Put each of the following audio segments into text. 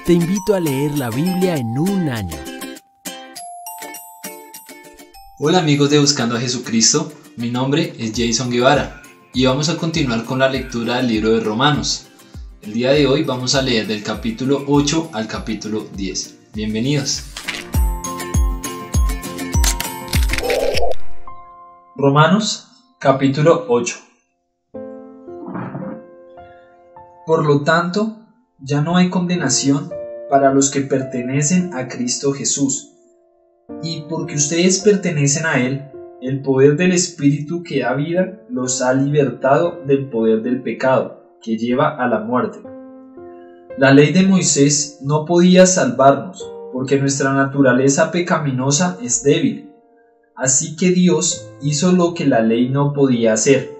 te invito a leer la Biblia en un año. Hola amigos de Buscando a Jesucristo, mi nombre es Jason Guevara y vamos a continuar con la lectura del libro de Romanos. El día de hoy vamos a leer del capítulo 8 al capítulo 10. Bienvenidos. Romanos capítulo 8. Por lo tanto, ya no hay condenación para los que pertenecen a Cristo Jesús. Y porque ustedes pertenecen a Él, el poder del Espíritu que da vida los ha libertado del poder del pecado, que lleva a la muerte. La ley de Moisés no podía salvarnos, porque nuestra naturaleza pecaminosa es débil. Así que Dios hizo lo que la ley no podía hacer.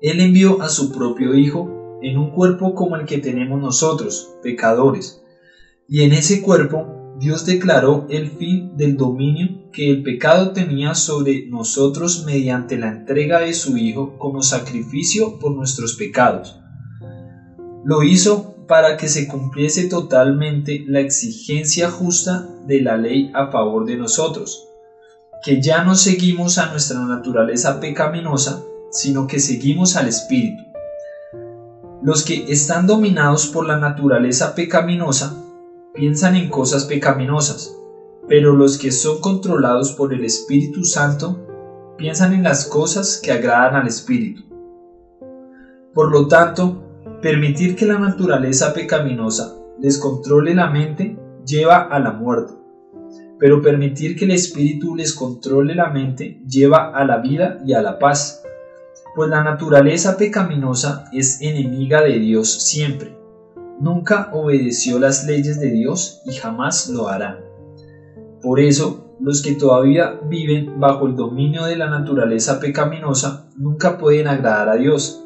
Él envió a su propio Hijo en un cuerpo como el que tenemos nosotros, pecadores. Y en ese cuerpo Dios declaró el fin del dominio que el pecado tenía sobre nosotros mediante la entrega de su Hijo como sacrificio por nuestros pecados. Lo hizo para que se cumpliese totalmente la exigencia justa de la ley a favor de nosotros, que ya no seguimos a nuestra naturaleza pecaminosa, sino que seguimos al Espíritu. Los que están dominados por la naturaleza pecaminosa piensan en cosas pecaminosas, pero los que son controlados por el Espíritu Santo piensan en las cosas que agradan al Espíritu. Por lo tanto, permitir que la naturaleza pecaminosa les controle la mente lleva a la muerte, pero permitir que el Espíritu les controle la mente lleva a la vida y a la paz. Pues la naturaleza pecaminosa es enemiga de Dios siempre. Nunca obedeció las leyes de Dios y jamás lo hará. Por eso, los que todavía viven bajo el dominio de la naturaleza pecaminosa nunca pueden agradar a Dios.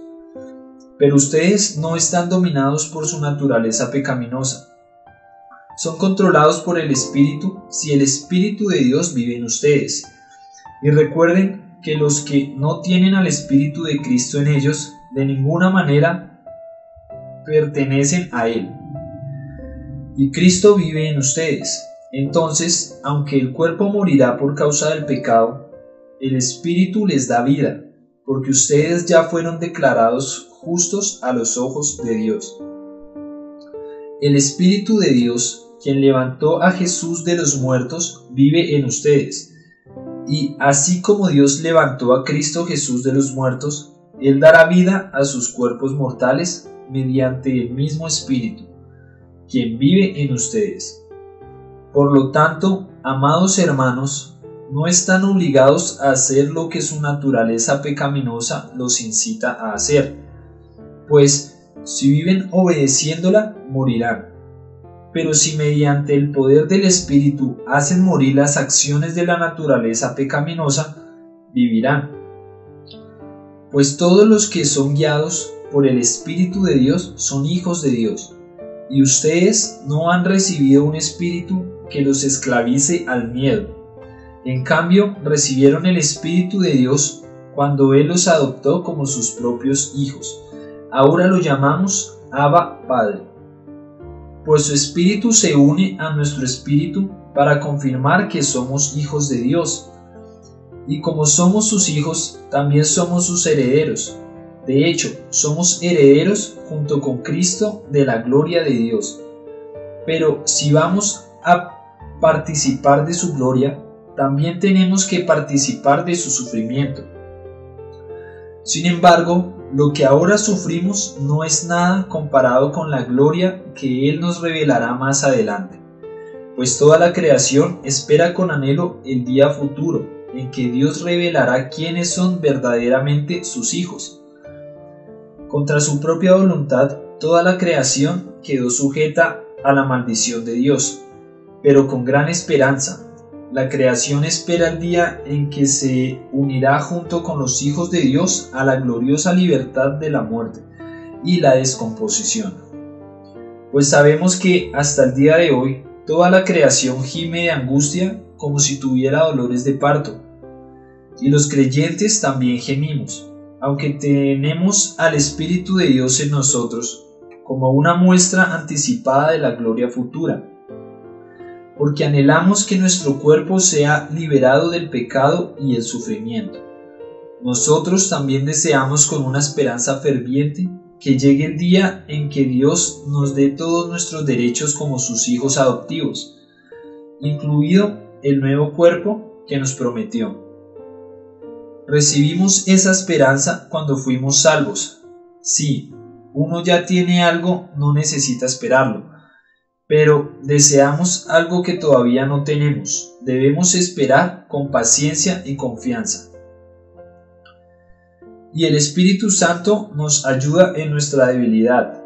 Pero ustedes no están dominados por su naturaleza pecaminosa. Son controlados por el Espíritu si el Espíritu de Dios vive en ustedes. Y recuerden que los que no tienen al Espíritu de Cristo en ellos, de ninguna manera pertenecen a Él. Y Cristo vive en ustedes. Entonces, aunque el cuerpo morirá por causa del pecado, el Espíritu les da vida, porque ustedes ya fueron declarados justos a los ojos de Dios. El Espíritu de Dios, quien levantó a Jesús de los muertos, vive en ustedes. Y así como Dios levantó a Cristo Jesús de los muertos, Él dará vida a sus cuerpos mortales mediante el mismo Espíritu, quien vive en ustedes. Por lo tanto, amados hermanos, no están obligados a hacer lo que su naturaleza pecaminosa los incita a hacer, pues si viven obedeciéndola, morirán. Pero si mediante el poder del Espíritu hacen morir las acciones de la naturaleza pecaminosa, vivirán. Pues todos los que son guiados por el Espíritu de Dios son hijos de Dios, y ustedes no han recibido un espíritu que los esclavice al miedo. En cambio, recibieron el Espíritu de Dios cuando Él los adoptó como sus propios hijos. Ahora lo llamamos Abba Padre. Pues su Espíritu se une a nuestro espíritu para confirmar que somos hijos de Dios. Y como somos sus hijos, también somos sus herederos. De hecho, somos herederos junto con Cristo de la gloria de Dios. Pero si vamos a participar de su gloria, también tenemos que participar de su sufrimiento. Sin embargo, lo que ahora sufrimos no es nada comparado con la gloria que Él nos revelará más adelante, pues toda la creación espera con anhelo el día futuro, en que Dios revelará quiénes son verdaderamente sus hijos. Contra su propia voluntad, toda la creación quedó sujeta a la maldición de Dios, pero con gran esperanza. La creación espera el día en que se unirá junto con los hijos de Dios a la gloriosa libertad de la muerte y la descomposición. Pues sabemos que hasta el día de hoy toda la creación gime de angustia como si tuviera dolores de parto, y los creyentes también gemimos, aunque tenemos al Espíritu de Dios en nosotros, como una muestra anticipada de la gloria futura, porque anhelamos que nuestro cuerpo sea liberado del pecado y el sufrimiento. Nosotros también deseamos con una esperanza ferviente que llegue el día en que Dios nos dé todos nuestros derechos como sus hijos adoptivos, incluido el nuevo cuerpo que nos prometió. Recibimos esa esperanza cuando fuimos salvos. Sí, uno ya tiene algo, no necesita esperarlo, pero deseamos algo que todavía no tenemos. Debemos esperar con paciencia y confianza. Y el Espíritu Santo nos ayuda en nuestra debilidad.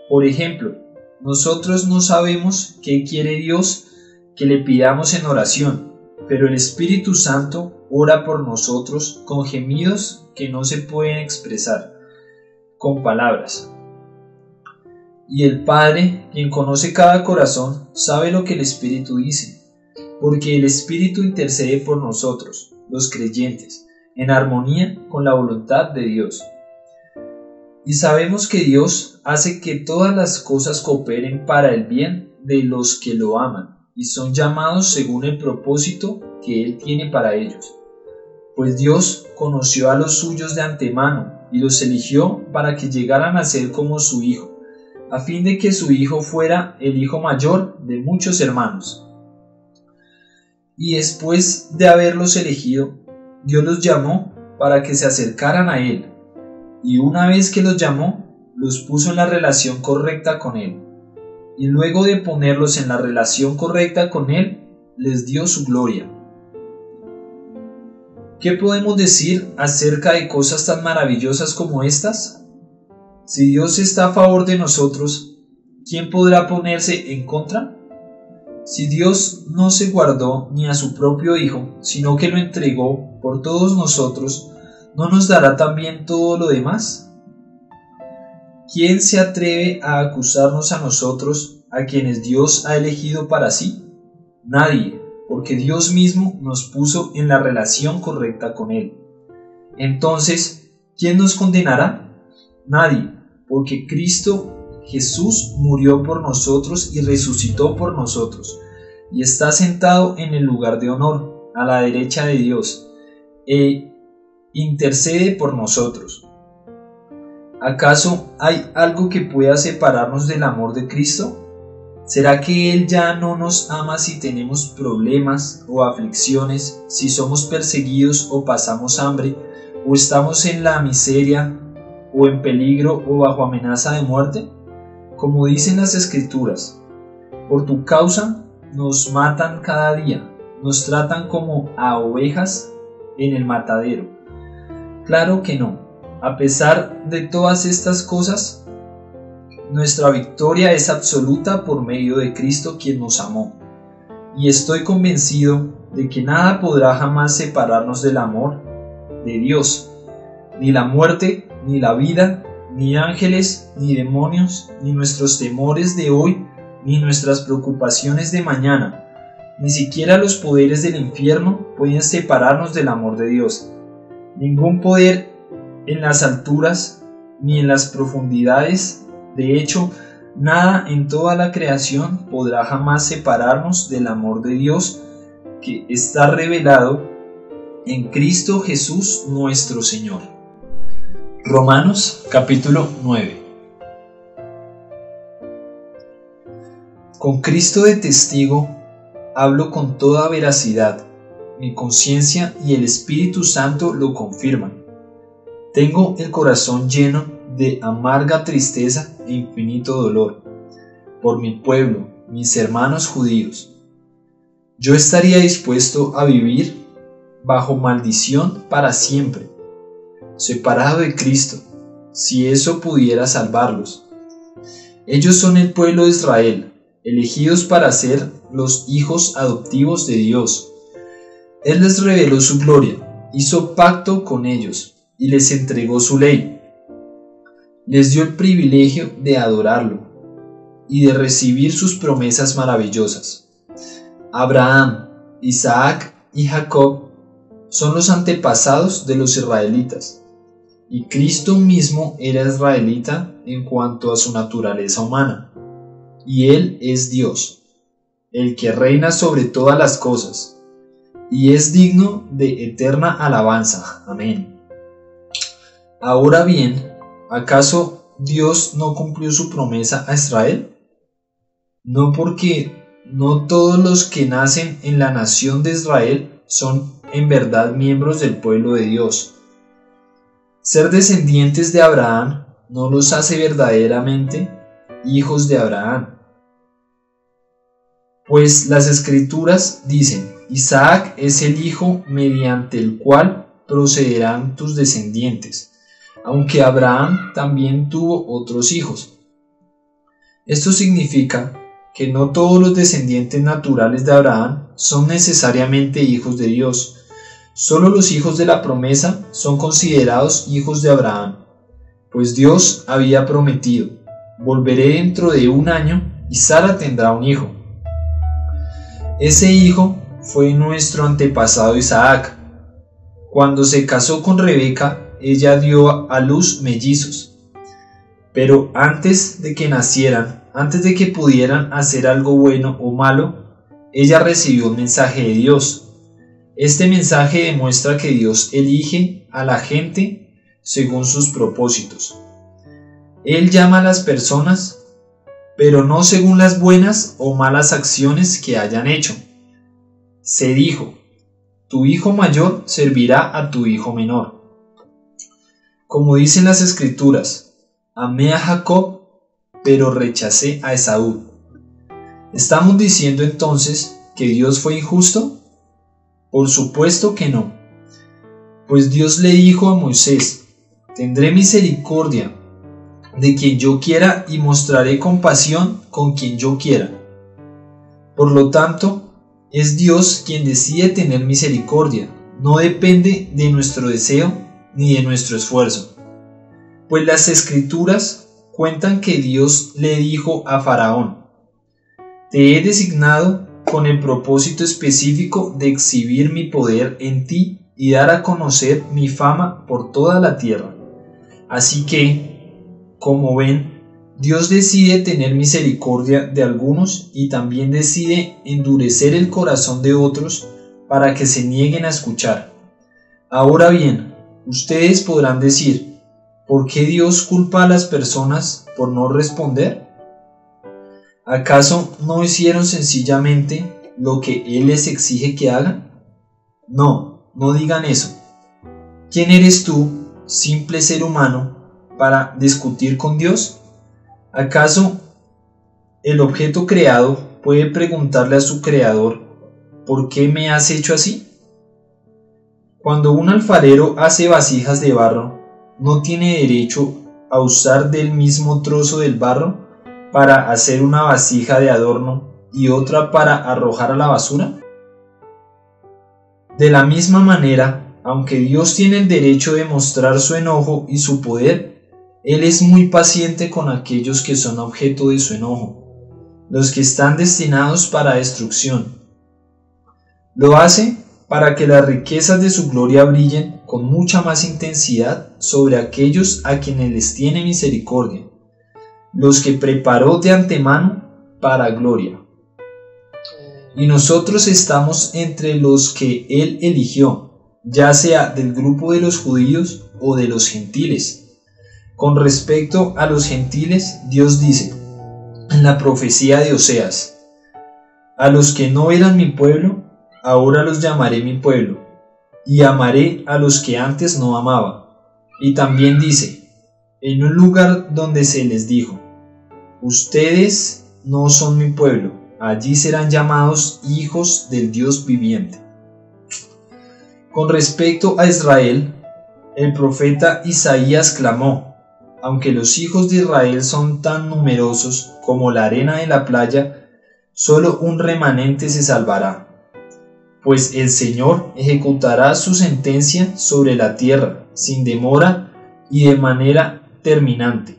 Por ejemplo, nosotros no sabemos qué quiere Dios que le pidamos en oración, pero el Espíritu Santo ora por nosotros con gemidos que no se pueden expresar con palabras. Y el Padre, quien conoce cada corazón, sabe lo que el Espíritu dice, porque el Espíritu intercede por nosotros, los creyentes, en armonía con la voluntad de Dios. Y sabemos que Dios hace que todas las cosas cooperen para el bien de los que lo aman y son llamados según el propósito que Él tiene para ellos. Pues Dios conoció a los suyos de antemano y los eligió para que llegaran a ser como su Hijo, a fin de que su Hijo fuera el hijo mayor de muchos hermanos. Y después de haberlos elegido, Dios los llamó para que se acercaran a Él, y una vez que los llamó, los puso en la relación correcta con Él, y luego de ponerlos en la relación correcta con Él, les dio su gloria. ¿Qué podemos decir acerca de cosas tan maravillosas como estas? Si Dios está a favor de nosotros, ¿quién podrá ponerse en contra? Si Dios no se guardó ni a su propio Hijo, sino que lo entregó por todos nosotros, ¿no nos dará también todo lo demás? ¿Quién se atreve a acusarnos a nosotros, a quienes Dios ha elegido para sí? Nadie, porque Dios mismo nos puso en la relación correcta con Él. Entonces, ¿quién nos condenará? Nadie, porque Cristo Jesús murió por nosotros y resucitó por nosotros, y está sentado en el lugar de honor, a la derecha de Dios, e intercede por nosotros. ¿Acaso hay algo que pueda separarnos del amor de Cristo? ¿Será que Él ya no nos ama si tenemos problemas o aflicciones, si somos perseguidos o pasamos hambre, o estamos en la miseria, o en peligro o bajo amenaza de muerte? Como dicen las Escrituras, por tu causa nos matan cada día, nos tratan como a ovejas en el matadero. Claro que no. A pesar de todas estas cosas, nuestra victoria es absoluta por medio de Cristo quien nos amó. Y estoy convencido de que nada podrá jamás separarnos del amor de Dios, ni la muerte, ni la vida, ni ángeles, ni demonios, ni nuestros temores de hoy, ni nuestras preocupaciones de mañana. Ni siquiera los poderes del infierno pueden separarnos del amor de Dios. Ningún poder en las alturas, ni en las profundidades. De hecho, nada en toda la creación podrá jamás separarnos del amor de Dios que está revelado en Cristo Jesús nuestro Señor. Romanos capítulo 9. Con Cristo de testigo, hablo con toda veracidad. Mi conciencia y el Espíritu Santo lo confirman. Tengo el corazón lleno de amarga tristeza e infinito dolor por mi pueblo, mis hermanos judíos. Yo estaría dispuesto a vivir bajo maldición para siempre, separado de Cristo, si eso pudiera salvarlos. Ellos son el pueblo de Israel, elegidos para ser los hijos adoptivos de Dios. Él les reveló su gloria, hizo pacto con ellos y les entregó su ley. Les dio el privilegio de adorarlo y de recibir sus promesas maravillosas. Abraham, Isaac y Jacob son los antepasados de los israelitas, y Cristo mismo era israelita en cuanto a su naturaleza humana, y Él es Dios, el que reina sobre todas las cosas, y es digno de eterna alabanza. Amén. Ahora bien, ¿acaso Dios no cumplió su promesa a Israel? No, porque no todos los que nacen en la nación de Israel son en verdad miembros del pueblo de Dios. Ser descendientes de Abraham no los hace verdaderamente hijos de Abraham. Pues las Escrituras dicen: Isaac es el hijo mediante el cual procederán tus descendientes, aunque Abraham también tuvo otros hijos. Esto significa que no todos los descendientes naturales de Abraham son necesariamente hijos de Dios. Solo los hijos de la promesa son considerados hijos de Abraham, pues Dios había prometido: volveré dentro de 1 año y Sara tendrá un hijo. Ese hijo fue nuestro antepasado Isaac. Cuando se casó con Rebeca, ella dio a luz mellizos. Pero antes de que nacieran, antes de que pudieran hacer algo bueno o malo, ella recibió un mensaje de Dios. Este mensaje demuestra que Dios elige a la gente según sus propósitos. Él llama a las personas, pero no según las buenas o malas acciones que hayan hecho. Se dijo: tu hijo mayor servirá a tu hijo menor. Como dicen las Escrituras: amé a Jacob, pero rechacé a Esaú. ¿Estamos diciendo entonces que Dios fue injusto? Por supuesto que no. Pues Dios le dijo a Moisés: tendré misericordia de quien yo quiera y mostraré compasión con quien yo quiera. Por lo tanto, es Dios quien decide tener misericordia, no depende de nuestro deseo ni de nuestro esfuerzo. Pues las Escrituras cuentan que Dios le dijo a Faraón: te he designado con el propósito específico de exhibir mi poder en ti y dar a conocer mi fama por toda la tierra. Así que, como ven, Dios decide tener misericordia de algunos y también decide endurecer el corazón de otros para que se nieguen a escuchar. Ahora bien, ustedes podrán decir: ¿por qué Dios culpa a las personas por no responder? ¿Acaso no hicieron sencillamente lo que Él les exige que hagan? No, no digan eso. ¿Quién eres tú, simple ser humano, para discutir con Dios? ¿Acaso el objeto creado puede preguntarle a su creador: ¿por qué me has hecho así? Cuando un alfarero hace vasijas de barro, ¿no tiene derecho a usar del mismo trozo del barro para hacer una vasija de adorno y otra para arrojar a la basura? De la misma manera, aunque Dios tiene el derecho de mostrar su enojo y su poder, Él es muy paciente con aquellos que son objeto de su enojo, los que están destinados para destrucción. Lo hace para que las riquezas de su gloria brillen con mucha más intensidad sobre aquellos a quienes les tiene misericordia, los que preparó de antemano para gloria. Y nosotros estamos entre los que Él eligió, ya sea del grupo de los judíos o de los gentiles. Con respecto a los gentiles, Dios dice en la profecía de Oseas: a los que no eran mi pueblo, ahora los llamaré mi pueblo, y amaré a los que antes no amaba. Y también dice, en un lugar donde se les dijo: ustedes no son mi pueblo, allí serán llamados hijos del Dios viviente. Con respecto a Israel, el profeta Isaías clamó: aunque los hijos de Israel son tan numerosos como la arena de la playa, solo un remanente se salvará. Pues el Señor ejecutará su sentencia sobre la tierra, sin demora y de manera terminante.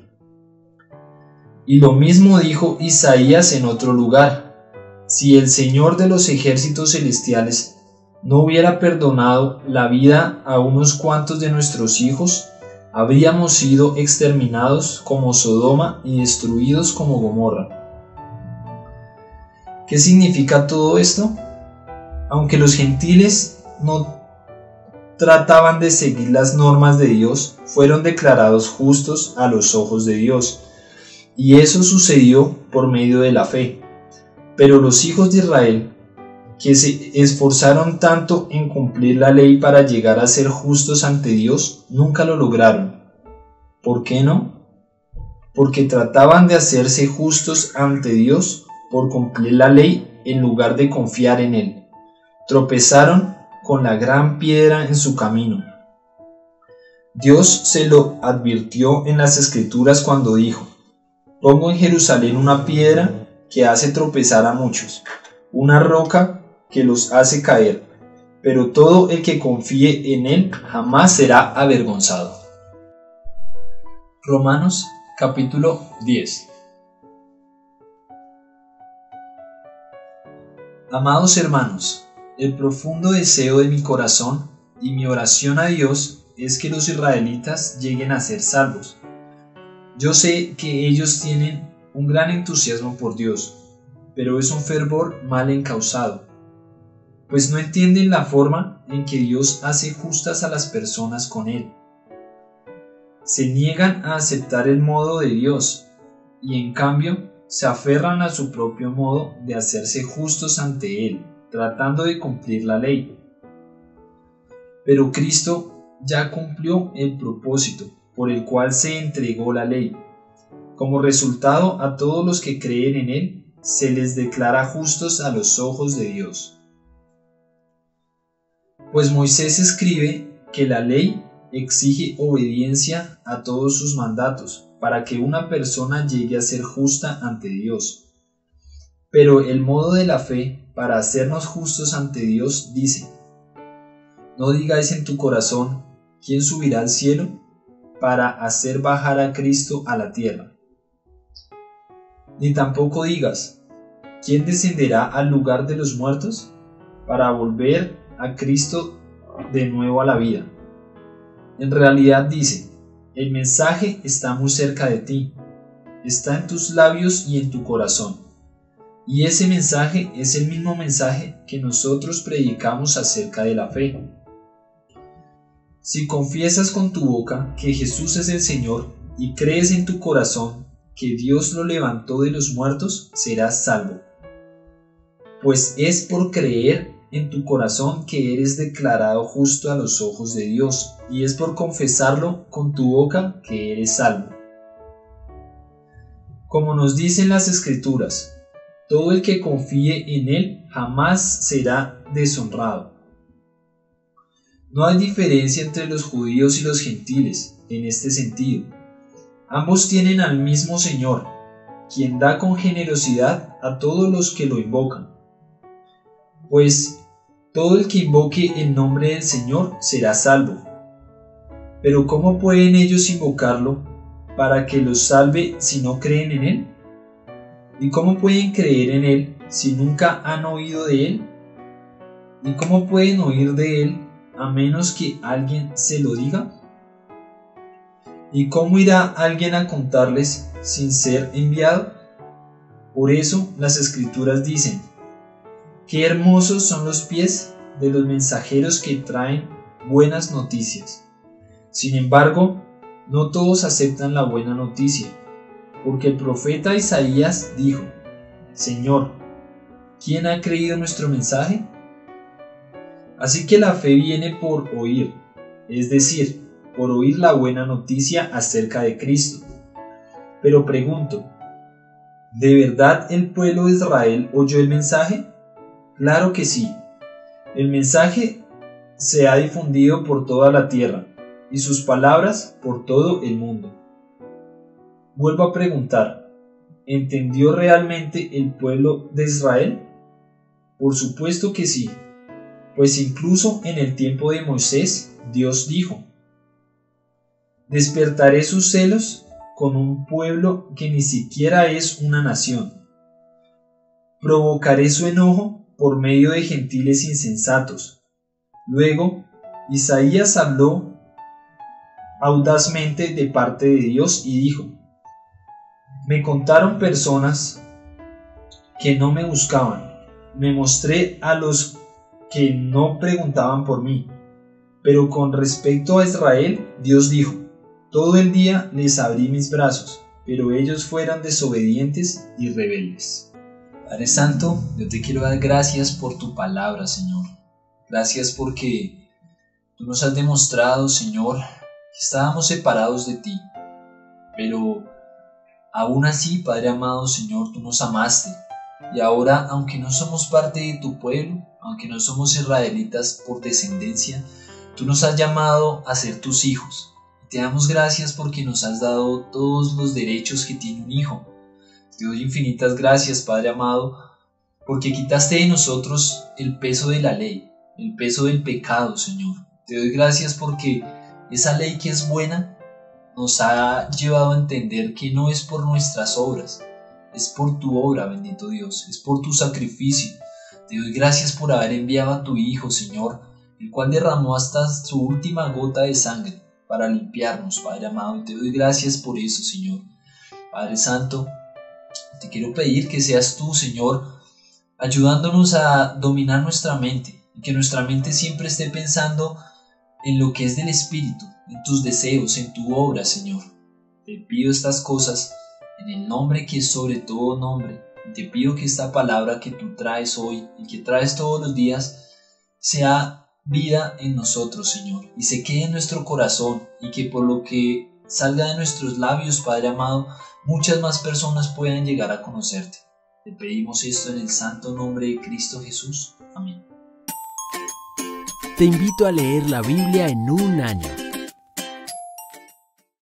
Y lo mismo dijo Isaías en otro lugar: si el Señor de los ejércitos celestiales no hubiera perdonado la vida a unos cuantos de nuestros hijos, habríamos sido exterminados como Sodoma y destruidos como Gomorra. ¿Qué significa todo esto? Aunque los gentiles no trataban de seguir las normas de Dios, fueron declarados justos a los ojos de Dios, y eso sucedió por medio de la fe. Pero los hijos de Israel, que se esforzaron tanto en cumplir la ley para llegar a ser justos ante Dios, nunca lo lograron. ¿Por qué no? Porque trataban de hacerse justos ante Dios por cumplir la ley en lugar de confiar en Él. Tropezaron con la gran piedra en su camino. Dios se lo advirtió en las Escrituras cuando dijo: «Pongo en Jerusalén una piedra que hace tropezar a muchos, una roca que los hace caer, pero todo el que confíe en Él jamás será avergonzado». Romanos capítulo 10. Amados hermanos, el profundo deseo de mi corazón y mi oración a Dios es que los israelitas lleguen a ser salvos. Yo sé que ellos tienen un gran entusiasmo por Dios, pero es un fervor mal encausado, pues no entienden la forma en que Dios hace justas a las personas con Él. Se niegan a aceptar el modo de Dios y en cambio se aferran a su propio modo de hacerse justos ante Él, tratando de cumplir la ley. Pero Cristo ya cumplió el propósito por el cual se entregó la ley. Como resultado, a todos los que creen en Él se les declara justos a los ojos de Dios. Pues Moisés escribe que la ley exige obediencia a todos sus mandatos para que una persona llegue a ser justa ante Dios. Pero el modo de la fe para hacernos justos ante Dios dice: «No digáis en tu corazón, ¿quién subirá al cielo para hacer bajar a Cristo a la tierra? Ni tampoco digas, ¿quién descenderá al lugar de los muertos para volver a Cristo de nuevo a la vida?». En realidad dice: el mensaje está muy cerca de ti, está en tus labios y en tu corazón. Y ese mensaje es el mismo mensaje que nosotros predicamos acerca de la fe. Si confiesas con tu boca que Jesús es el Señor y crees en tu corazón que Dios lo levantó de los muertos, serás salvo. Pues es por creer en tu corazón que eres declarado justo a los ojos de Dios, y es por confesarlo con tu boca que eres salvo. Como nos dicen las Escrituras, todo el que confíe en Él jamás será deshonrado. No hay diferencia entre los judíos y los gentiles en este sentido. Ambos tienen al mismo Señor, quien da con generosidad a todos los que lo invocan. Pues todo el que invoque el nombre del Señor será salvo. Pero ¿cómo pueden ellos invocarlo para que los salve si no creen en Él? ¿Y cómo pueden creer en Él si nunca han oído de Él? ¿Y cómo pueden oír de Él a menos que alguien se lo diga? ¿Y cómo irá alguien a contarles sin ser enviado? Por eso las Escrituras dicen: «Qué hermosos son los pies de los mensajeros que traen buenas noticias». Sin embargo, no todos aceptan la buena noticia, porque el profeta Isaías dijo: «Señor, ¿quién ha creído nuestro mensaje?». Así que la fe viene por oír, es decir, por oír la buena noticia acerca de Cristo. Pero pregunto, ¿de verdad el pueblo de Israel oyó el mensaje? Claro que sí. El mensaje se ha difundido por toda la tierra y sus palabras por todo el mundo. Vuelvo a preguntar, ¿entendió realmente el pueblo de Israel? Por supuesto que sí, pues incluso en el tiempo de Moisés, Dios dijo: «Despertaré sus celos con un pueblo que ni siquiera es una nación. Provocaré su enojo por medio de gentiles insensatos». Luego, Isaías habló audazmente de parte de Dios y dijo: me contaron personas que no me buscaban, me mostré a los que no preguntaban por mí. Pero con respecto a Israel, Dios dijo: todo el día les abrí mis brazos, pero ellos fueron desobedientes y rebeldes. Padre Santo, yo te quiero dar gracias por tu palabra, Señor. Gracias porque tú nos has demostrado, Señor, que estábamos separados de ti. Pero aún así, Padre amado, Señor, tú nos amaste. Y ahora, aunque no somos parte de tu pueblo, aunque no somos israelitas por descendencia, tú nos has llamado a ser tus hijos. Y te damos gracias porque nos has dado todos los derechos que tiene un hijo. Te doy infinitas gracias, Padre amado, porque quitaste de nosotros el peso de la ley, el peso del pecado, Señor. Te doy gracias porque esa ley que es buena nos ha llevado a entender que no es por nuestras obras, es por tu obra, bendito Dios, es por tu sacrificio. Te doy gracias por haber enviado a tu Hijo, Señor, el cual derramó hasta su última gota de sangre para limpiarnos, Padre amado, y te doy gracias por eso, Señor. Padre Santo, te quiero pedir que seas tú, Señor, ayudándonos a dominar nuestra mente, y que nuestra mente siempre esté pensando en lo que es del Espíritu, en tus deseos, en tu obra, Señor. Te pido estas cosas en el nombre que es sobre todo nombre, y te pido que esta palabra que tú traes hoy y que traes todos los días sea vida en nosotros, Señor, y se quede en nuestro corazón, y que por lo que salga de nuestros labios, Padre amado, muchas más personas puedan llegar a conocerte. Te pedimos esto en el santo nombre de Cristo Jesús. Amén. Te invito a leer la Biblia en un año.